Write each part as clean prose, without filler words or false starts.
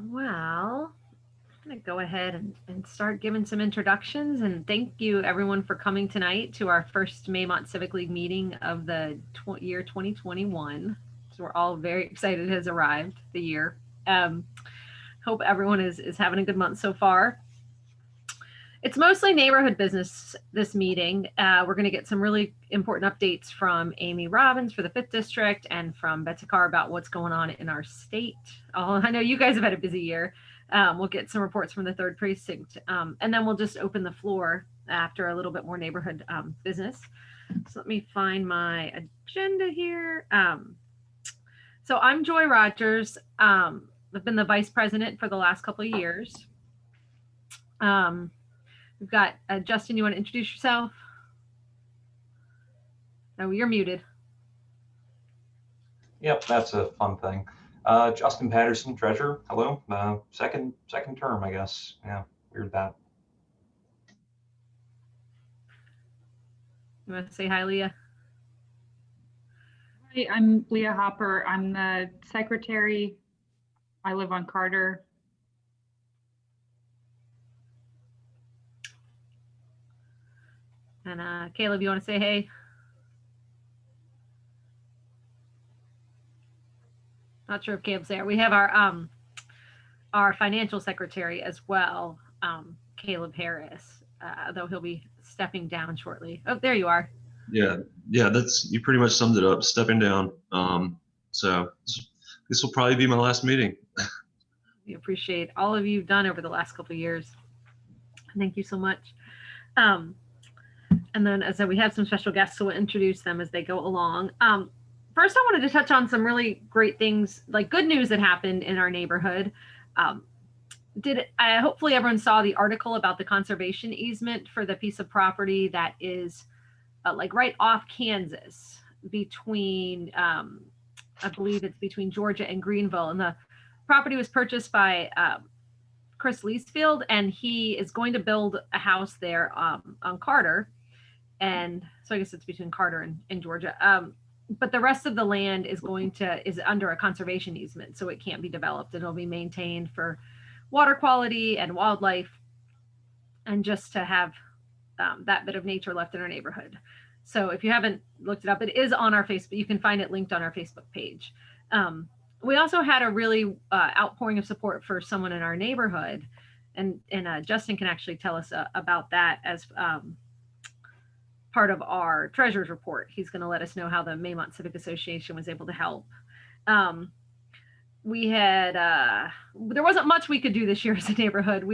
Well, I'm going to go ahead and start giving some introductions. And thank you, everyone, for coming tonight to our first Maymont Civic League meeting of the year 2021. So we're all very excited it has arrived, the year. Um, Hope everyone is having a good month so far. It's mostly neighborhood business this meeting. We're going to get some really important updates from Amy Robbins for the 5th District and from Betsy Carr about what's going on in our state. I know you guys have had a busy year. We'll get some reports from the 3rd Precinct, and then we'll just open the floor after a little bit more neighborhood business. So let me find my agenda here. So I'm Joy Rogers. I've been the vice president for the last couple of years. We've got Justin, you want to introduce yourself? No, you're muted. Yep, that's a fun thing. Justin Patterson, treasurer. Hello. Second term, I guess. Yeah, weird that. You want to say hi, Leah? Hi, I'm Leah Hopper. I'm the secretary. I live on Carter. And Caleb, you want to say hey? Not sure if Caleb's there. We have our financial secretary as well, Caleb Harris, though he'll be stepping down shortly. Oh, there you are. Yeah, that's, you pretty much summed it up, stepping down. So this will probably be my last meeting. We appreciate all of you've done over the last couple of years. Thank you so much. And then, as I said, we have some special guests, so we'll introduce them as they go along. First, I wanted to touch on some really great things, like good news that happened in our neighborhood. Hopefully everyone saw the article about the conservation easement for the piece of property that is like right off Kansas between, I believe it's between Georgia and Greenville. And the property was purchased by Chris Leesfield, and he is going to build a house there on Carter. And so I guess it's between Carter and Georgia. But the rest of the land is under a conservation easement, so it can't be developed, and it'll be maintained for water quality and wildlife, and just to have that bit of nature left in our neighborhood. So if you haven't looked it up, it is on our Facebook. You can find it linked on our Facebook page. We also had a really outpouring of support for someone in our neighborhood, and Justin can actually tell us about that as part of our treasurer's report. He's going to let us know how the Maymont Civic Association was able to help. We had there wasn't much we could do this year as a neighborhood.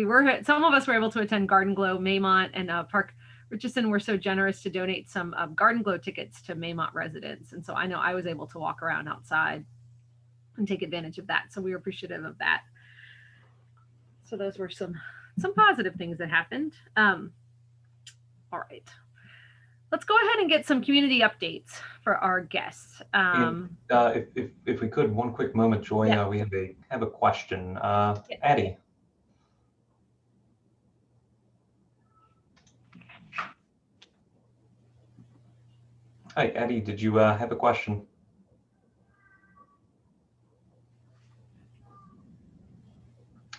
Some of us were able to attend Garden Glow. Maymont and Park Richardson were so generous to donate some Garden Glow tickets to Maymont residents, and so I know I was able to walk around outside and take advantage of that. So we were appreciative of that. So those were some positive things that happened. All right. Let's go ahead and get some community updates for our guests. If we could, one quick moment, Joy. Yeah. We have a question. Addie. Hi, Addie. Did you have a question?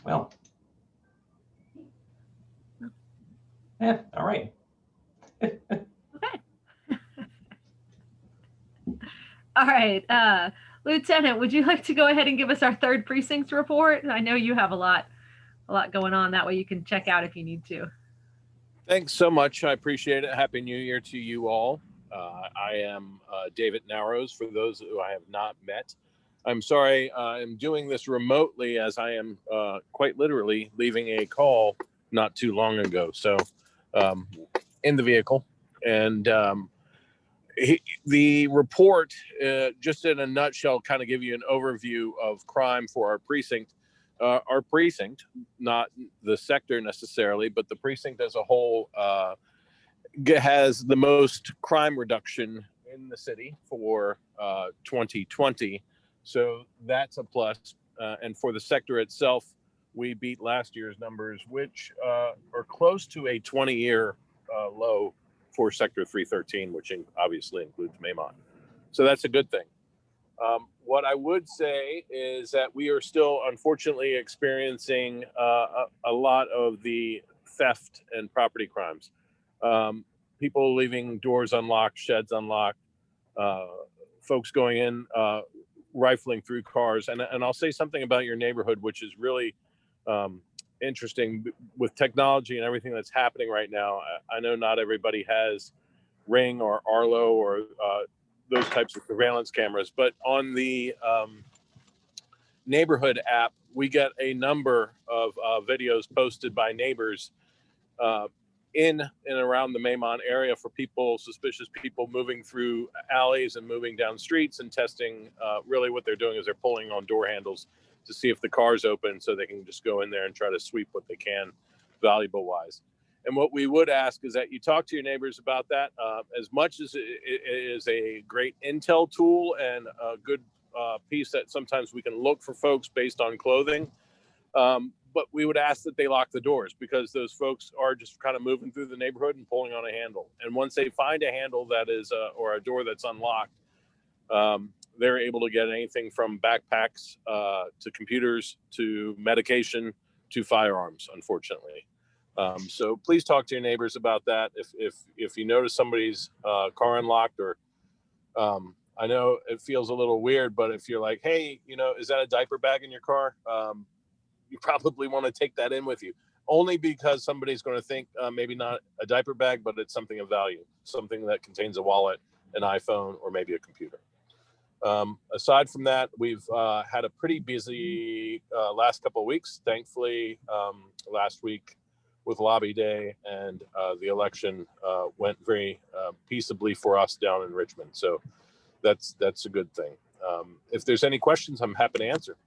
Well. Yeah. All right. All right, Lieutenant, would you like to go ahead and give us our 3rd precinct report? I know you have a lot going on. That way you can check out if you need to. Thanks so much. I appreciate it. Happy New Year to you all. I am David Narrows, for those who I have not met. I'm sorry I'm doing this remotely, as I am quite literally leaving a call not too long ago. So in the vehicle. And the report, just in a nutshell, kind of give you an overview of crime for our precinct. Our precinct, not the sector necessarily, but the precinct as a whole, has the most crime reduction in the city for 2020. So that's a plus. And for the sector itself, we beat last year's numbers, which are close to a 20-year low for Sector 313, which obviously includes Maymont. So that's a good thing. What I would say is that we are still, unfortunately, experiencing a lot of the theft and property crimes. People leaving doors unlocked, sheds unlocked, folks going in, rifling through cars. And I'll say something about your neighborhood, which is really interesting with technology and everything that's happening right now. I know not everybody has Ring or Arlo or those types of surveillance cameras, but on the neighborhood app, we get a number of videos posted by neighbors in and around the Maymont area for people, suspicious people moving through alleys and moving down streets and testing. Really what they're doing is they're pulling on door handles to see if the car's open so they can just go in there and try to sweep what they can valuable wise. And what we would ask is that you talk to your neighbors about that. As much as it is a great intel tool and a good piece that sometimes we can look for folks based on clothing, but we would ask that they lock the doors, because those folks are just kind of moving through the neighborhood and pulling on a handle. And once they find a handle that is, or a door that's unlocked, they're able to get anything from backpacks to computers to medication to firearms, unfortunately. So please talk to your neighbors about that. If you notice somebody's car unlocked, or I know it feels a little weird, but if you're like, hey, is that a diaper bag in your car? You probably want to take that in with you, only because somebody's going to think maybe not a diaper bag, but it's something of value, something that contains a wallet, an iPhone, or maybe a computer. Aside from that, we've had a pretty busy last couple of weeks. Thankfully, last week with Lobby Day and the election went very peaceably for us down in Richmond. So that's a good thing. If there's any questions, I'm happy to answer.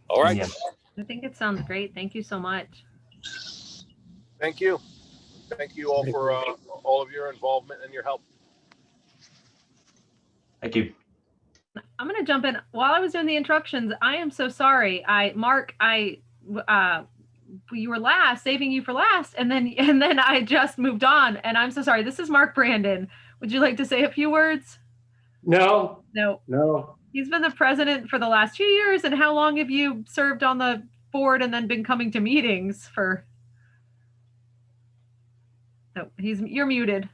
All right. Yes. I think it sounds great. Thank you so much. Thank you. Thank you all for all of your involvement and your help. Thank you. I'm going to jump in. While I was doing the introductions, I am so sorry. Mark, you were last, saving you for last, and then I just moved on, and I'm so sorry. This is Mark Brandon. Would you like to say a few words? No. No. He's been the president for the last 2 years, and how long have you served on the board and then been coming to meetings for? No, you're muted.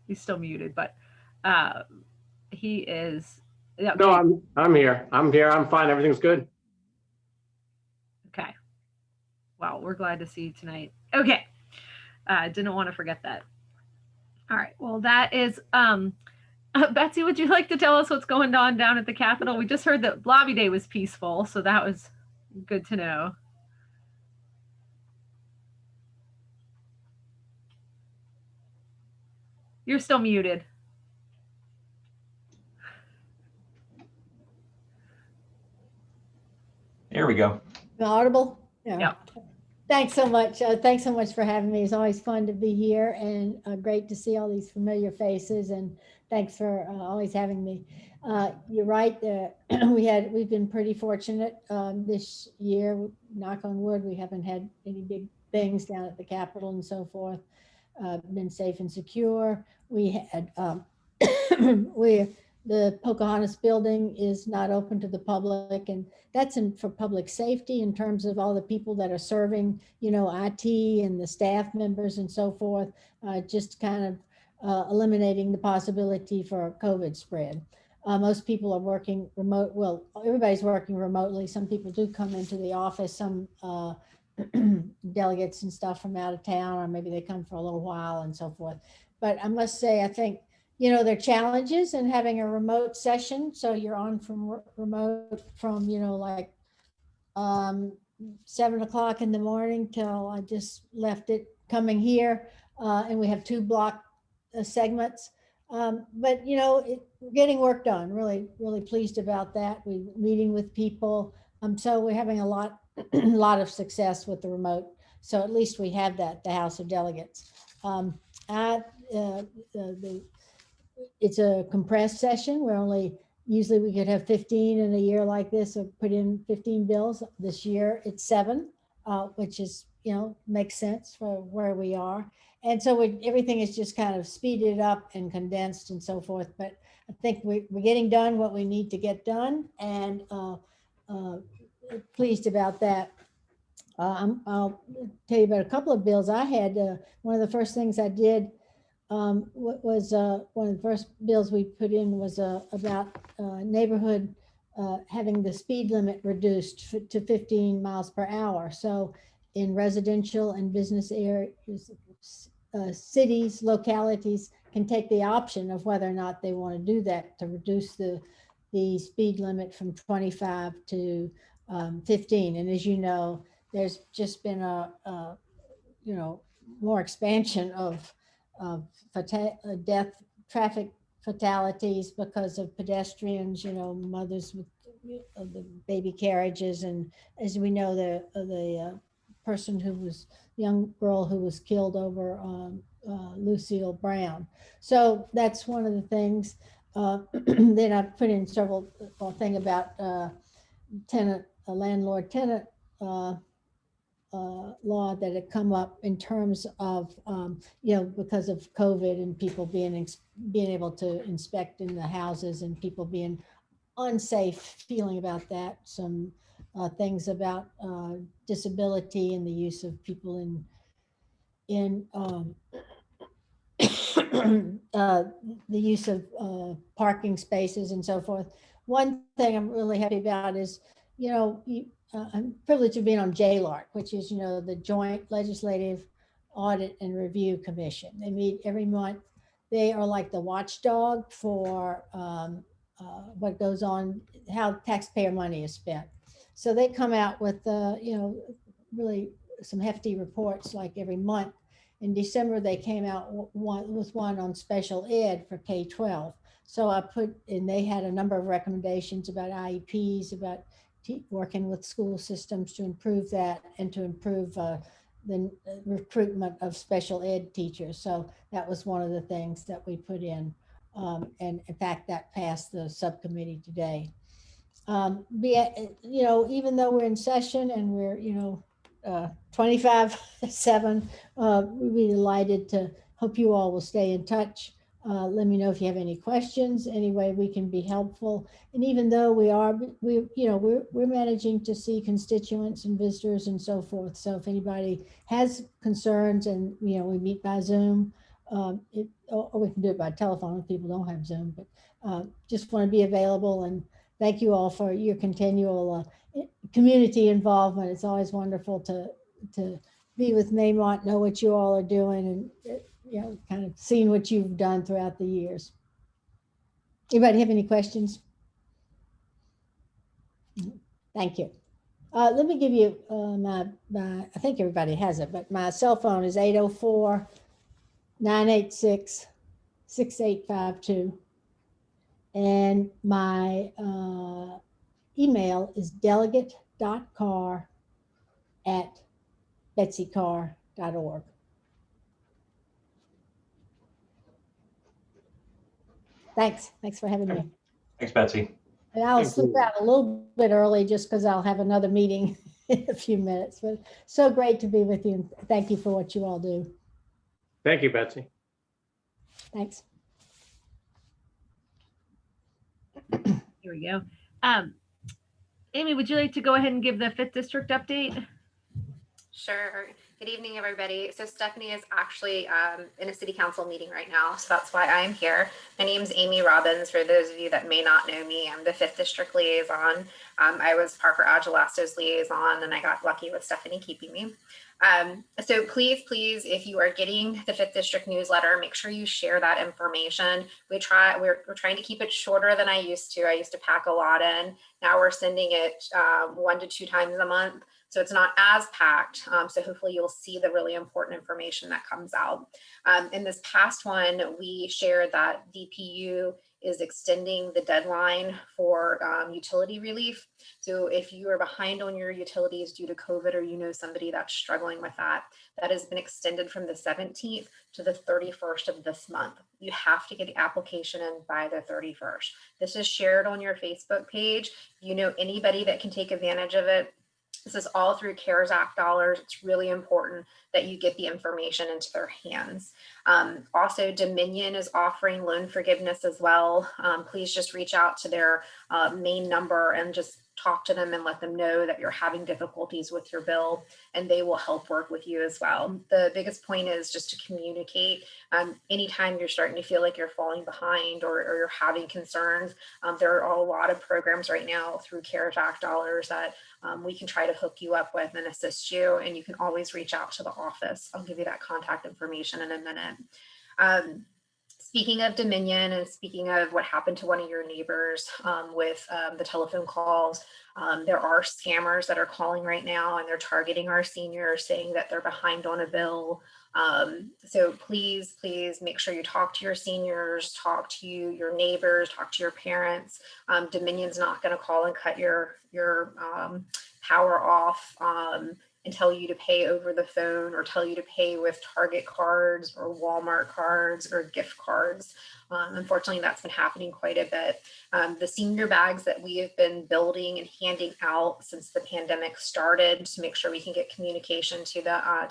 He's still muted, but he is. Yeah, No, I'm here. I'm here. I'm fine. Everything's good. Okay. Wow, we're glad to see you tonight. Okay. Didn't want to forget that. All right. Well, that is Betsy, would you like to tell us what's going on down at the Capitol? We just heard that Lobby Day was peaceful, so that was good to know. You're still muted. Here we go. Audible? Yeah. Yep. Thanks so much. Thanks so much for having me. It's always fun to be here, and great to see all these familiar faces, and thanks for always having me. You're right. We've been pretty fortunate this year. Knock on wood, we haven't had any big things down at the Capitol and so forth. Been safe and secure. We had the Pocahontas building is not open to the public, and that's for public safety in terms of all the people that are serving, IT and the staff members and so forth, just kind of eliminating the possibility for COVID spread. Most people are working remote. Well, everybody's working remotely. Some people do come into the office, some delegates and stuff from out of town, or maybe they come for a little while and so forth. But I must say, I think, there are challenges in having a remote session. So you're on from remote from, 7 o'clock in the morning till I just left it coming here. And we have 2 block segments. But, we're getting work done. Really, really pleased about that. We're meeting with people. So we're having a lot of success with the remote. So at least we have that, the House of Delegates. It's a compressed session. Usually we could have 15 in a year like this, or put in 15 bills. This year it's 7. which is, makes sense for where we are. And so everything is just kind of speeded up and condensed and so forth. But I think we're getting done what we need to get done, and pleased about that. I'll tell you about a couple of bills I had. One of the first things I did was one of the first bills we put in was about neighborhood having the speed limit reduced to 15 miles per hour. So in residential and business areas, cities, localities can take the option of whether or not they want to do that to reduce the speed limit from 25 to 15. And as you know, there's just been more expansion of traffic fatalities because of pedestrians, mothers with the baby carriages. And as we know, the person young girl who was killed over Lucille Brown. So that's one of the things. Then I put in several thing about landlord tenant law that had come up in terms of, because of COVID and people being able to inspect in the houses and people being unsafe feeling about that. Some things about disability and the use of people in the use of parking spaces and so forth. One thing I'm really happy about is, I'm privileged of being on JLARC, which is, the Joint Legislative Audit and Review Commission. They meet every month. They are like the watchdog for what goes on, how taxpayer money is spent. So they come out with, really some hefty reports like every month. In December, they came out with one on special ed for K-12. So and they had a number of recommendations about IEPs, about working with school systems to improve that and to improve the recruitment of special ed teachers. So that was one of the things that we put in. And in fact, that passed the subcommittee today. Even though we're in session and we're, 25/7, we'd be delighted to hope you all will stay in touch. Let me know if you have any questions, any way we can be helpful. And even though we're managing to see constituents and visitors and so forth. So if anybody has concerns and, we meet by Zoom, or we can do it by telephone if people don't have Zoom, but just want to be available. And thank you all for your continual community involvement. It's always wonderful to be with Maymont, know what you all are doing, and kind of seeing what you've done throughout the years. Anybody have any questions? Thank you. Let me give you my, I think everybody has it, but my cell phone is 804-986-6852. And my email is delegate.carr@betsycarr.org. Thanks for having me. Thanks, Betsy. And I'll Thank slip you. out a little bit early just because I'll have another meeting in a few minutes. But so great to be with you. And thank you for what you all do. Thank you, Betsy. Thanks. Here we go. Amy, would you like to go ahead and give the 5th District update? Sure. Good evening, everybody. So Stephanie is actually in a city council meeting right now, so that's why I'm here. My name is Amy Robbins. For those of you that may not know me, I'm the 5th District liaison. I was Parker Agelasto's liaison, and I got lucky with Stephanie keeping me. So please, if you are getting the 5th District newsletter, make sure you share that information. We're trying to keep it shorter than I used to. I used to pack a lot in. Now we're sending it 1 to 2 times a month. So it's not as packed. So hopefully you'll see the really important information that comes out. In this past one, we shared that DPU is extending the deadline for utility relief. So if you are behind on your utilities due to COVID, or somebody that's struggling with that, that has been extended from the 17th to the 31st of this month. You have to get the application in by the 31st. This is shared on your Facebook page. Anybody that can take advantage of it, This is all through CARES Act dollars. It's really important that you get the information into their hands. Also, Dominion is offering loan forgiveness as well. Please just reach out to their main number and just talk to them and let them know that you're having difficulties with your bill, and they will help work with you as well. The biggest point is just to communicate. Anytime you're starting to feel like you're falling behind or you're having concerns, there are a lot of programs right now through CARES Act dollars that we can try to hook you up with and assist you, and you can always reach out to the office. I'll give you that contact information in a minute. Speaking of Dominion and speaking of what happened to one of your neighbors with the telephone calls, there are scammers that are calling right now, and they're targeting our seniors, saying that they're behind on a bill. So please make sure you talk to your seniors, talk to your neighbors, talk to your parents. Dominion's not going to call and cut your power off and tell you to pay over the phone or tell you to pay with Target cards or Walmart cards or gift cards. Unfortunately, that's been happening quite a bit. The senior bags that we have been building and handing out since the pandemic started to make sure we can get communication to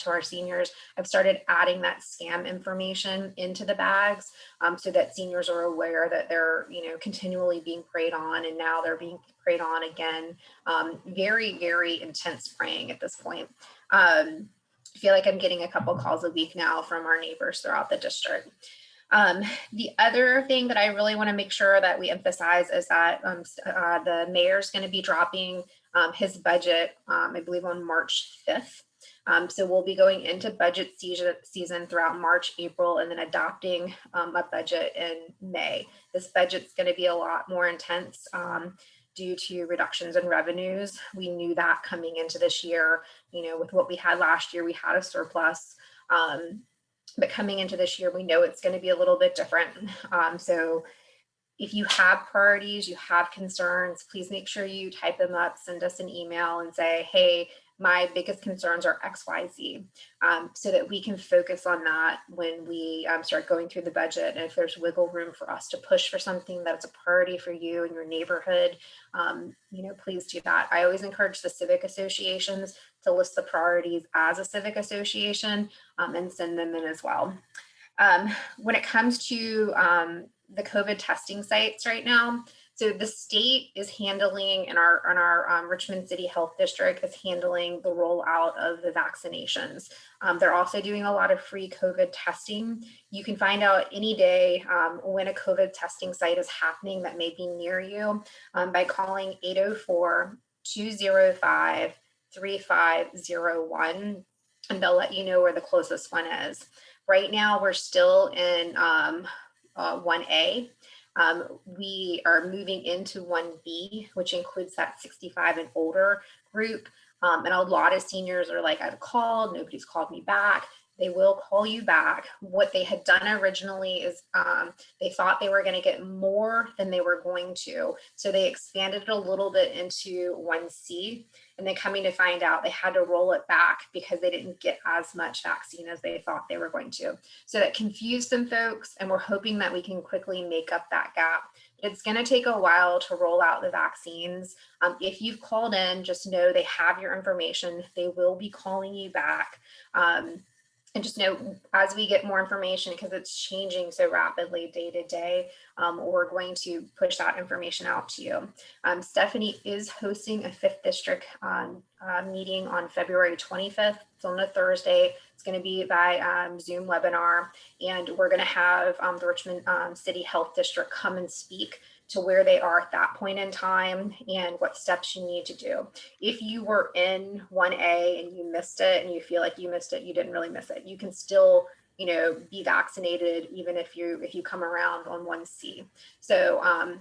our seniors, I've started adding that scam information into the bags so that seniors are aware that they're continually being preyed on, and now they're being preyed on again. Very, very intense preying at this point. I feel like I'm getting a couple calls a week now from our neighbors throughout the district. The other thing that I really want to make sure that we emphasize is that the mayor's going to be dropping his budget, I believe, on March 5th. So we'll be going into budget season throughout March, April, and then adopting a budget in May. This budget's going to be a lot more intense due to reductions in revenues. We knew that coming into this year, with what we had last year, we had a surplus. But coming into this year, we know it's going to be a little bit different. So if you have priorities, you have concerns, please make sure you type them up, send us an email and say, hey, my biggest concerns are X, Y, Z, so that we can focus on that when we start going through the budget. And if there's wiggle room for us to push for something that's a priority for you and your neighborhood, please do that. I always encourage the civic associations to list the priorities as a civic association and send them in as well. When it comes to the COVID testing sites right now, so the state is handling, in our Richmond City Health District is handling the rollout of the vaccinations. They're also doing a lot of free COVID testing. You can find out any day when a COVID testing site is happening that may be near you by calling 804-205-3501, and they'll let you know where the closest one is. Right now, we're still in 1A. We are moving into 1B, which includes that 65 and older group. And a lot of seniors are like, I've called, nobody's called me back. They will call you back. What they had done originally is they thought they were going to get more than they were going to. So they expanded it a little bit into 1C. And then coming to find out they had to roll it back because they didn't get as much vaccine as they thought they were going to. So that confused some folks, and we're hoping that we can quickly make up that gap. It's going to take a while to roll out the vaccines. If you've called in, just know they have your information. They will be calling you back. And just know, as we get more information, because it's changing so rapidly day to day, we're going to push that information out to you. Stephanie is hosting a 5th District meeting on February 25th. It's on a Thursday. It's going to be by Zoom webinar, and we're going to have the Richmond City Health District come and speak to where they are at that point in time and what steps you need to do. If you were in 1A and you missed it and you feel like you missed it, you didn't really miss it. You can still, be vaccinated even if you come around on 1C. So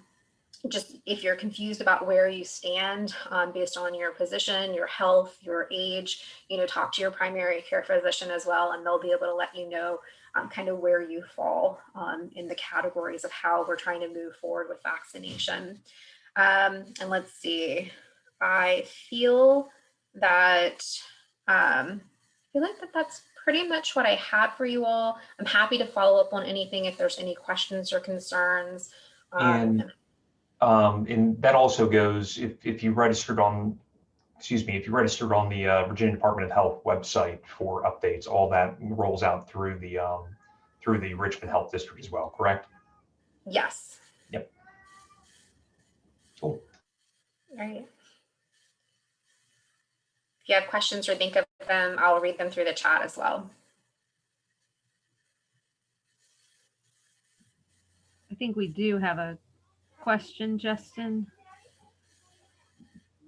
just if you're confused about where you stand based on your position, your health, your age, talk to your primary care physician as well, and they'll be able to let you know kind of where you fall in the categories of how we're trying to move forward with vaccination. And let's see, I feel that that's pretty much what I had for you all. I'm happy to follow up on anything if there's any questions or concerns. And that also goes, if you registered on excuse me, if you registered on the Virginia Department of Health website for updates, all that rolls out through the Richmond Health District as well, correct? Yes. Yep. Cool. All right. If you have questions or think of them, I'll read them through the chat as well. I think we do have a question, Justin.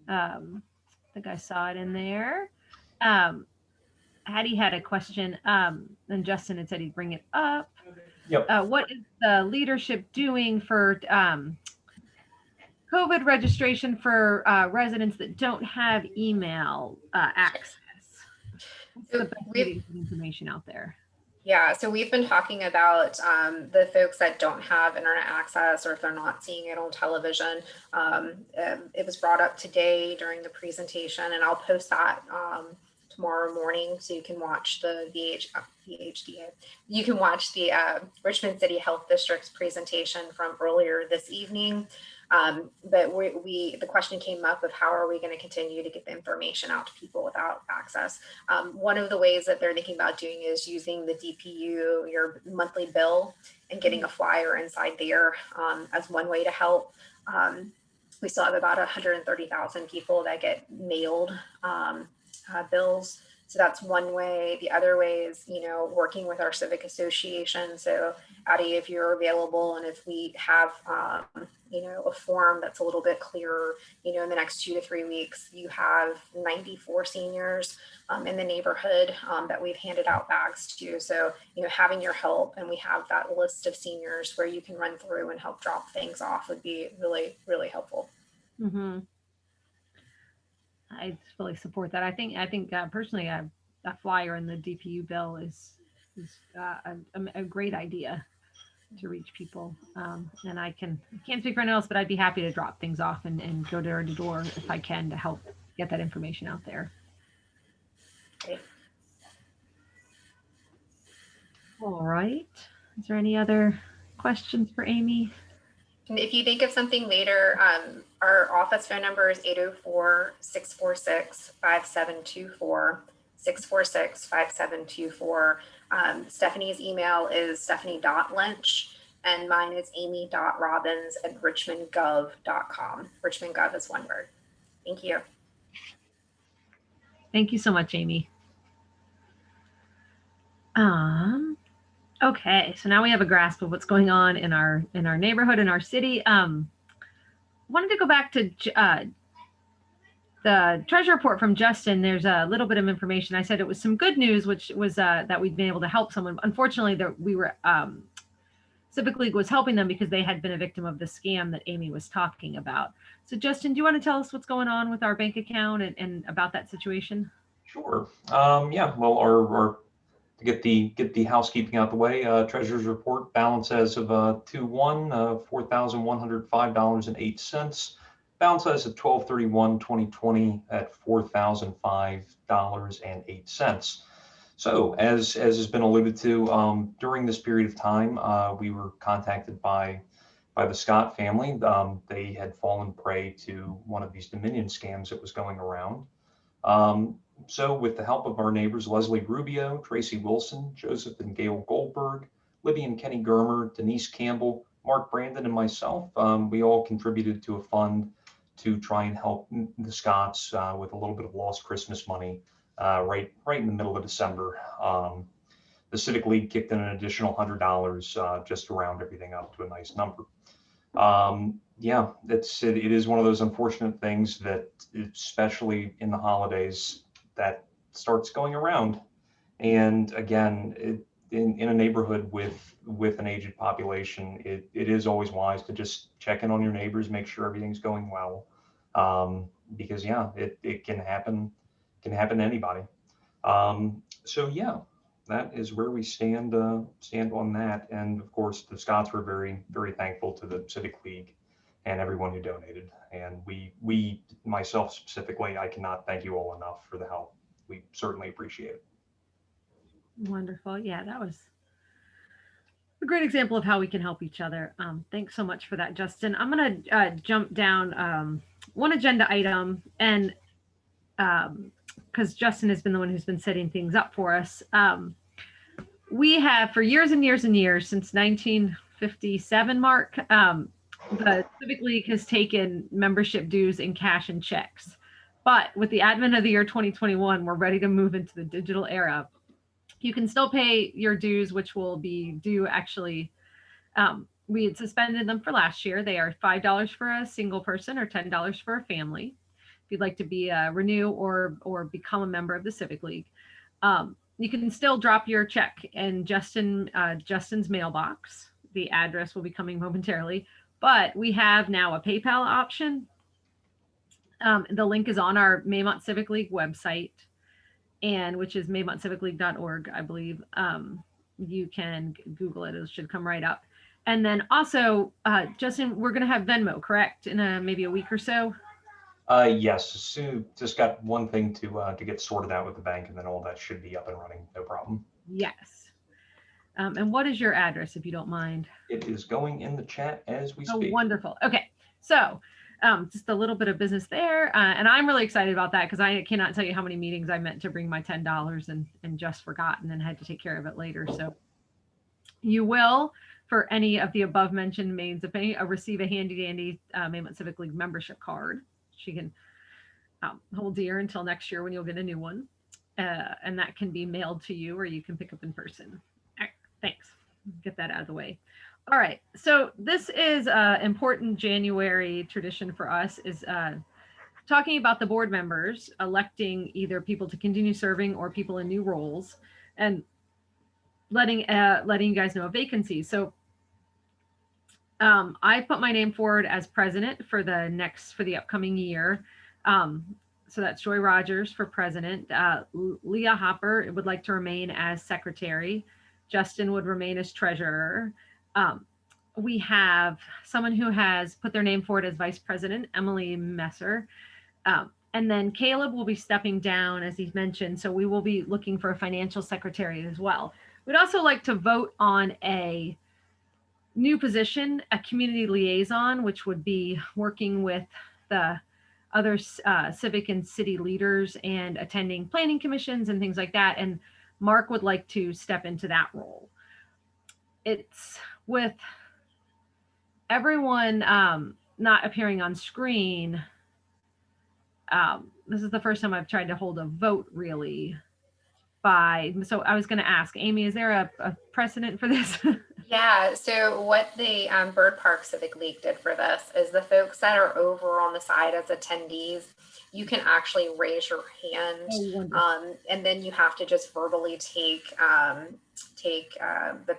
I think I saw it in there. Hattie had a question, and Justin had said he'd bring it up. Yep. What is the leadership doing for COVID registration for residents that don't have email access? What's the best way to get information out there? Yeah, so we've been talking about the folks that don't have internet access, or if they're not seeing it on television. It was brought up today during the presentation, and I'll post that tomorrow morning, so you can watch the VHDA. You can watch the Richmond City Health District's presentation from earlier this evening. But the question came up of how are we going to continue to get the information out to people without access. One of the ways that they're thinking about doing is using the DPU, your monthly bill, and getting a flyer inside there as one way to help. We still have about 130,000 people that get mailed bills. So that's one way. The other way is, working with our civic association. So Addie, if you're available, and if we have, a form that's a little bit clearer, in the next 2 to 3 weeks, you have 94 seniors in the neighborhood that we've handed out bags to. So, having your help, and we have that list of seniors where you can run through and help drop things off would be really, really helpful. Mm-hmm. I fully support that. I think personally, a flyer in the DPU bill is a great idea to reach people. And I can't speak for anyone else, but I'd be happy to drop things off and go door to door if I can to help get that information out there. Okay. All right. Is there any other questions for Amy? And if you think of something later, our office phone number is 804-646-5724, 646-5724. Stephanie's email is stephanie.lynch, and mine is amy.robbins@richmondgov.com. Richmond Gov is one word. Thank you. Thank you so much, Amy. Okay, so now we have a grasp of what's going on in our neighborhood, in our city. Wanted to go back to the treasure report from Justin. There's a little bit of information. I said it was some good news, which was that we'd been able to help someone. Unfortunately, we were Civic League was helping them because they had been a victim of the scam that Amy was talking about. So Justin, do you want to tell us what's going on with our bank account and about that situation? Sure. Yeah. Well, our to get the housekeeping out the way, treasurer's report balance as of 2/1, $4,105.08. Balance as of 12/31/2020 at $4,005.08. So as has been alluded to, during this period of time, we were contacted by the Scott family. They had fallen prey to one of these Dominion scams that was going around. So with the help of our neighbors, Leslie Rubio, Tracy Wilson, Joseph and Gail Goldberg, Libby and Kenny Germer, Denise Campbell, Mark Brandon, and myself, we all contributed to a fund to try and help the Scotts with a little bit of lost Christmas money right in the middle of December. The Civic League kicked in an additional $100 just to round everything up to a nice number. Yeah, it is one of those unfortunate things that, especially in the holidays, that starts going around. And again, in a neighborhood with an aged population, it is always wise to just check in on your neighbors, make sure everything's going well, because yeah, it can happen to anybody. So yeah, that is where we stand on that. And of course, the Scotts were very, very thankful to the Civic League and everyone who donated. And we, myself specifically, I cannot thank you all enough for the help. We certainly appreciate it. Wonderful. Yeah, that was a great example of how we can help each other. Thanks so much for that, Justin. I'm going to jump down one agenda item. And because Justin has been the one who's been setting things up for us. We have for years and years and years, since 1957, Mark, the Civic League has taken membership dues in cash and checks. But with the advent of the year 2021, we're ready to move into the digital era. You can still pay your dues, which will be due actually. We had suspended them for last year. They are $5 for a single person or $10 for a family. If you'd like to be renew or become a member of the Civic League. You can still drop your check in Justin's mailbox. The address will be coming momentarily, but we have now a PayPal option. The link is on our Maymont Civic League website, and which is maymontcivicleague.org, I believe. You can Google it; it should come right up. And then also, Justin, we're going to have Venmo, correct? In maybe a week or so. Yes, soon. Just got one thing to get sorted out with the bank, and then all that should be up and running. No problem. Yes. And what is your address, if you don't mind? It is going in the chat as we Oh, speak. wonderful. Okay. So just a little bit of business there. And I'm really excited about that because I cannot tell you how many meetings I meant to bring my $10 and just forgotten and had to take care of it later. So you will, for any of the above mentioned means, receive a handy dandy Maymont Civic League membership card. She can hold dear until next year when you'll get a new one. And that can be mailed to you or you can pick up in person. All right, thanks. Get that out of the way. All right, so this is an important January tradition for us, is talking about the board members electing either people to continue serving or people in new roles, and letting you guys know of vacancies. So I put my name forward as president for the upcoming year. So that's Joy Rogers for president. Leah Hopper would like to remain as secretary. Justin would remain as treasurer. We have someone who has put their name forward as vice president, Emily Messer. And then Caleb will be stepping down, as he mentioned. So we will be looking for a financial secretary as well. We'd also like to vote on a new position, a community liaison, which would be working with the other civic and city leaders and attending planning commissions and things like that. And Mark would like to step into that role. It's with everyone not appearing on screen. This is the first time I've tried to hold a vote really so I was going to ask Amy, is there a precedent for this? Yeah, so what the Bird Park Civic League did for this is the folks that are over on the side as attendees, you can actually raise your hand, and then you have to just verbally take the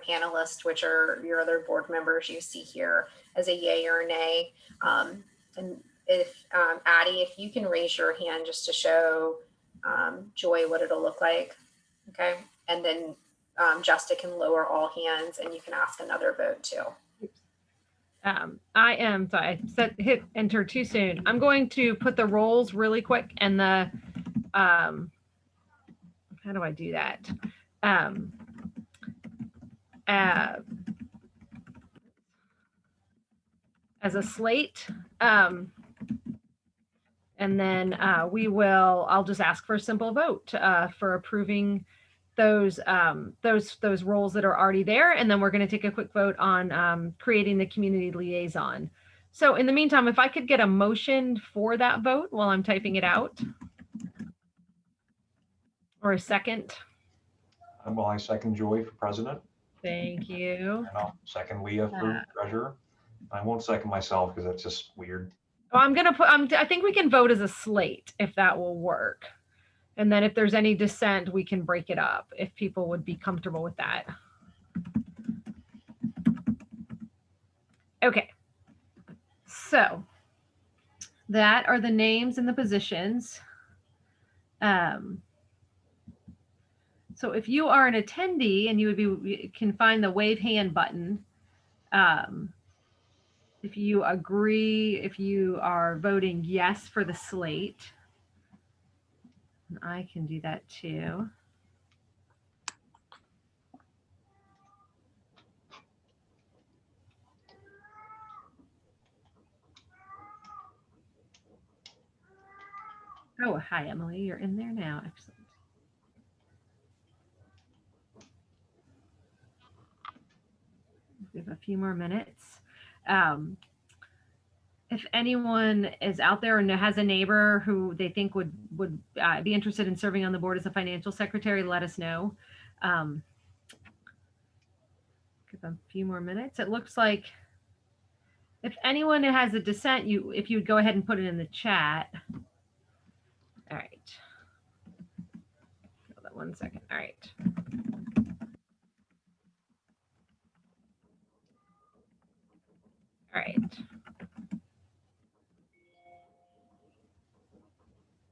panelists, which are your other board members you see here, as a yay or nay. And if Addie, if you can raise your hand just to show Joy what it'll look like, okay, and then Justa can lower all hands and you can ask another vote too. I hit enter too soon. I'm going to put the roles really quick and the, how do I do that? As a slate. And then I'll just ask for a simple vote for approving those roles that are already there. And then we're going to take a quick vote on creating the community liaison. So in the meantime, if I could get a motion for that vote while I'm typing it out. Or a second. Well, I second Joy for president. Thank you. And I'll second Leah for treasurer. I won't second myself because that's just weird. Well, I think we can vote as a slate if that will work. And then if there's any dissent, we can break it up if people would be comfortable with that. Okay. So that are the names and the positions. So if you are an attendee and you can find the wave hand button. If you agree, if you are voting yes for the slate. I can do that too. Oh, hi, Emily. You're in there now. Excellent. We have a few more minutes. If anyone is out there and has a neighbor who they think would be interested in serving on the board as a financial secretary, let us know. Give them a few more minutes. It looks like if anyone has a dissent, if you would go ahead and put it in the chat. All right. Hold on 1 second. All right. All right.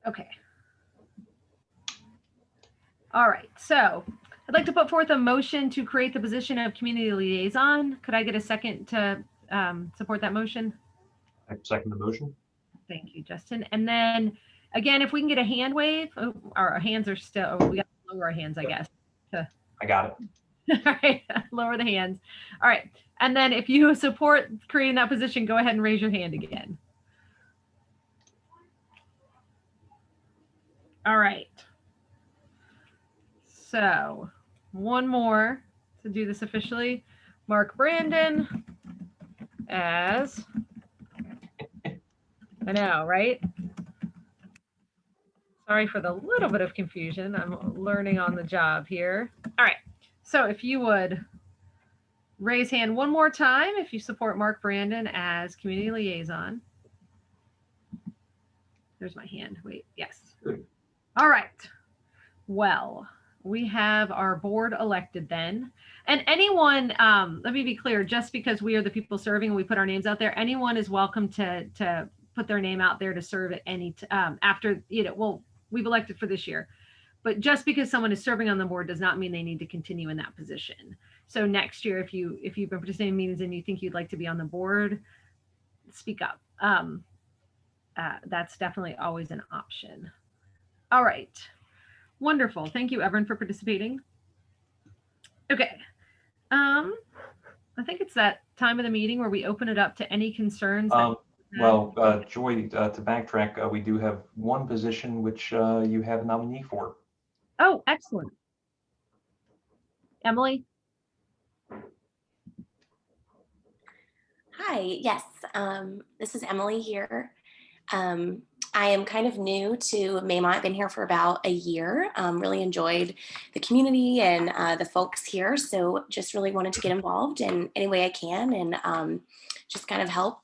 Okay. All right. So I'd like to put forth a motion to create the position of community liaison. Could I get a second to support that motion? I second the motion. Thank you, Justin. And then again, if we can get a hand wave, our hands are still, we got to lower our hands, I guess. I got it. All right, lower the hands. All right. And then if you support creating that position, go ahead and raise your hand again. All right. So one more to do this officially. Mark Brandon as, I know, right? Sorry for the little bit of confusion. I'm learning on the job here. All right. So if you would raise hand one more time if you support Mark Brandon as community liaison. There's my hand. Wait, yes. All right. Well, we have our board elected then. And anyone, let me be clear, just because we are the people serving and we put our names out there, anyone is welcome to put their name out there to serve at any, after, well, we've elected for this year. But just because someone is serving on the board does not mean they need to continue in that position. So next year, if you've been participating in meetings and you think you'd like to be on the board, speak up. That's definitely always an option. All right. Wonderful. Thank you, Evan, for participating. Okay. I think it's that time of the meeting where we open it up to any concerns. Joy, to backtrack, we do have one position which you have a nominee for. Oh, excellent. Emily? Hi, yes, this is Emily here. I am kind of new to Maymont. Been here for about a year. Really enjoyed the community and the folks here. So just really wanted to get involved in any way I can and just kind of help,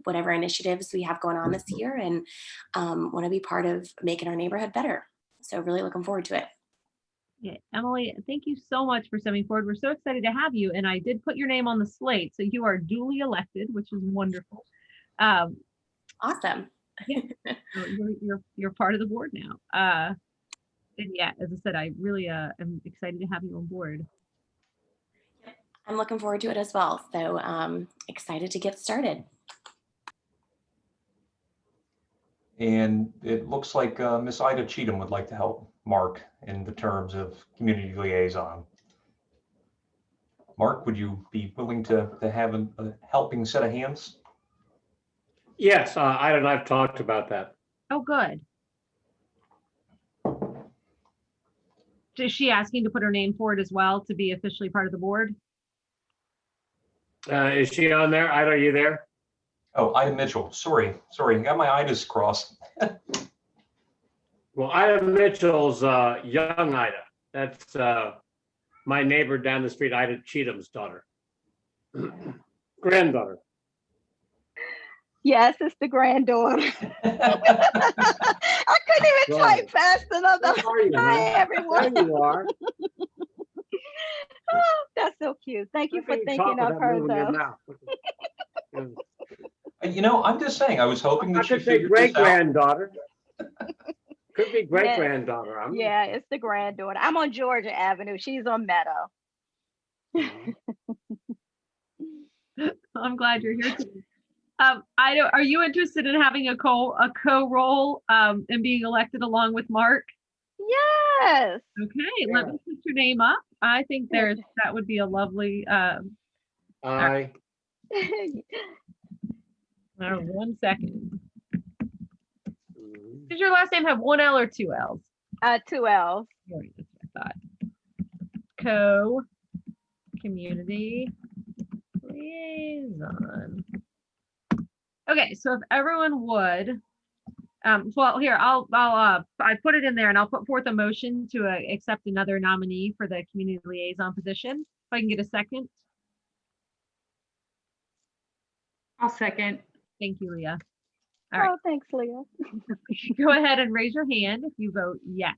whatever initiatives we have going on this year and want to be part of making our neighborhood better. So really looking forward to it. Yeah, Emily, thank you so much for stepping forward. We're so excited to have you. And I did put your name on the slate. So you are duly elected, which is wonderful. Awesome. Yeah, you're part of the board now. And yeah, as I said, I really am excited to have you on board. I'm looking forward to it as well. So excited to get started. And it looks like Miss Ida Cheatham would like to help Mark in the terms of community liaison. Mark, would you be willing to have a helping set of hands? Yes, Ida and I've talked about that. Oh, good. Is she asking to put her name forward as well to be officially part of the board? Is she on there? Ida, are you there? Oh, Ida Mitchell. Sorry, got my Idas crossed. Well, Ida Mitchell's young Ida. That's my neighbor down the street, Ida Cheatham's daughter. Granddaughter. Yes, it's the granddaughter. I couldn't even type fast enough. Hi, everyone. There you are. Oh, that's so cute. Thank you for thinking of her, though. I'm just saying, I was hoping that I she could say figured this out. great-granddaughter. Could be great-granddaughter. Yeah, it's the granddaughter. I'm on Georgia Avenue. She's on Meadow. I'm glad you're here today. Ida, are you interested in having a co-role and being elected along with Mark? Yes. Okay, let me put your name up. I think that would be a lovely. Aye. 1 second. Does your last name have one L or two L's? 2 L's. Right, that's what I thought. Community liaison. Okay, so if everyone would, well, here, I put it in there and I'll put forth a motion to accept another nominee for the community liaison position. If I can get a second. I'll second. Thank you, Leah. All right, Oh, thanks, Leah. go ahead and raise your hand if you vote yes.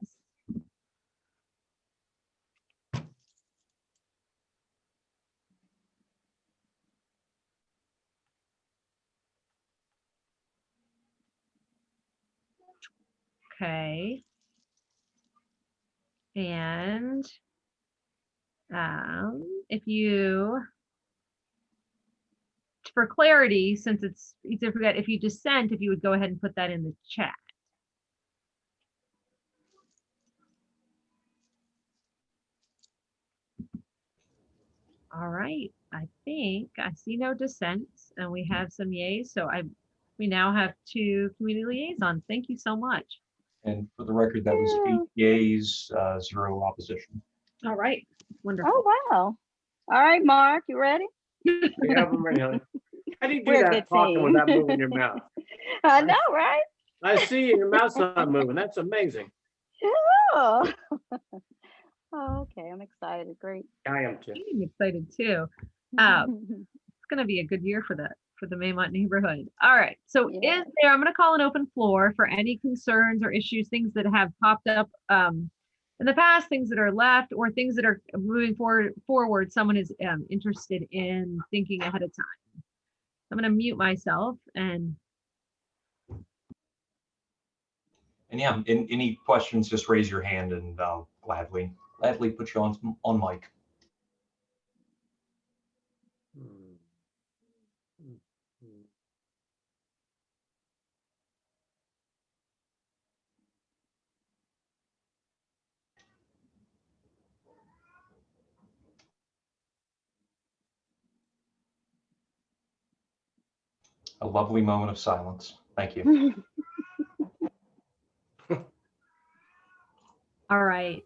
Okay. And if you, for clarity, since it's easy to forget, if you dissent, if you would go ahead and put that in the chat. All right, I think I see no dissents and we have some yays. So we now have 2 community liaisons. Thank you so much. And for the record, that was 8 yeas, 0 opposition. All right, wonderful. Oh, wow. All right, Mark, you ready? Yeah, I'm ready, honey. How do you do We're a that good talking team. without moving your mouth? I know, right? I see you, your mouth's not moving. That's amazing. Oh. Oh, okay, I'm excited. Great. I am too. I'm excited too. It's going to be a good year for the Maymont neighborhood. All right. So Yeah. I'm going to call an open floor for any concerns or issues, things that have popped up in the past, things that are left, or things that are moving forward. Someone is interested in thinking ahead of time. I'm going to mute myself and yeah, any questions, just raise your hand and I'll gladly put you on mic. A lovely moment of silence. Thank you. all right.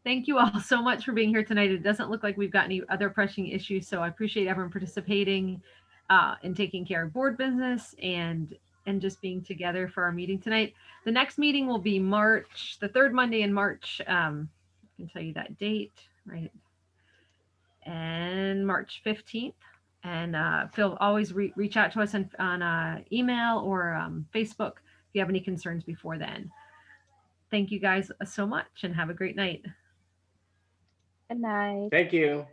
Thank you all so much for being here tonight. It doesn't look like we've got any other pressing issues, so I appreciate everyone participating and taking care of board business and just being together for our meeting tonight. The next meeting will be the 3rd Monday in March. I can tell you that date, right? And March 15th. And always reach out to us on email or Facebook if you have any concerns before then. Thank you guys so much and have a great night. Good night. Thank you.